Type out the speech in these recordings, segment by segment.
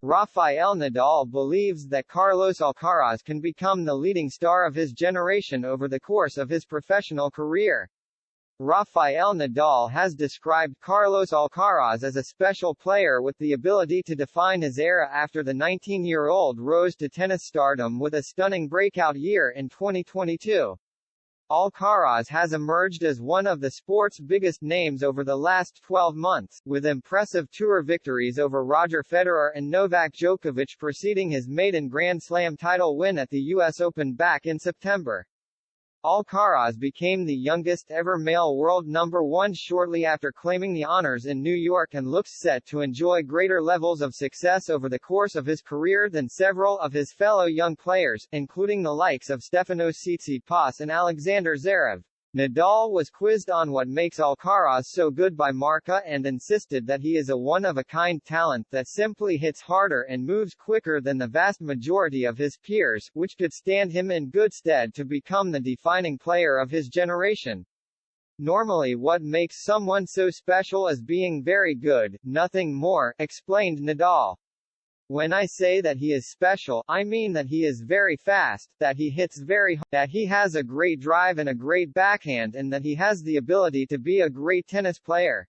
Rafael Nadal believes that Carlos Alcaraz can become the leading star of his generation over the course of his professional career. Rafael Nadal has described Carlos Alcaraz as a special player with the ability to define his era after the 19-year-old rose to tennis stardom with a stunning breakout year in 2022. Alcaraz has emerged as one of the sport's biggest names over the last 12 months, with impressive tour victories over Roger Federer and Novak Djokovic preceding his maiden Grand Slam title win at the US Open back in September. Alcaraz became the youngest ever male world number one shortly after claiming the honors in New York and looks set to enjoy greater levels of success over the course of his career than several of his fellow young players, including the likes of Stefanos Tsitsipas and Alexander Zverev. Nadal was quizzed on what makes Alcaraz so good by Marca and insisted that he is a one-of-a-kind talent that simply hits harder and moves quicker than the vast majority of his peers, which could stand him in good stead to become the defining player of his generation. Normally what makes someone so special is being very good, nothing more, explained Nadal. When I say that he is special, I mean that he is very fast, that he hits very hard, that he has a great drive and a great backhand and that he has the ability to be a great tennis player.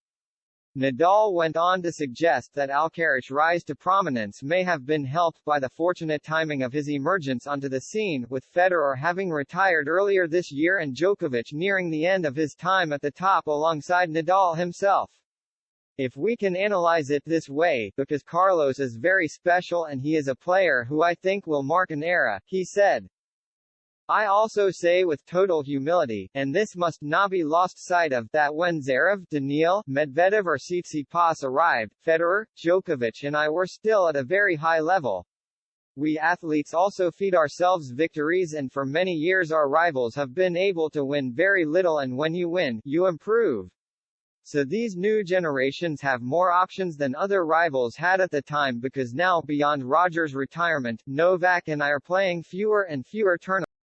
Nadal went on to suggest that Alcaraz's rise to prominence may have been helped by the fortunate timing of his emergence onto the scene, with Federer having retired earlier this year and Djokovic nearing the end of his time at the top alongside Nadal himself. If we can analyze it this way, because Carlos is very special and he is a player who I think will mark an era, he said. I also say with total humility, and this must not be lost sight of, that when Zverev, Daniil, Medvedev or Tsitsipas arrived, Federer, Djokovic and I were still at a very high level. We athletes also feed ourselves victories and for many years our rivals have been able to win very little and when you win, you improve. So these new generations have more options than other rivals had at the time because now, beyond Roger's retirement, Novak and I are playing fewer and fewer tournaments.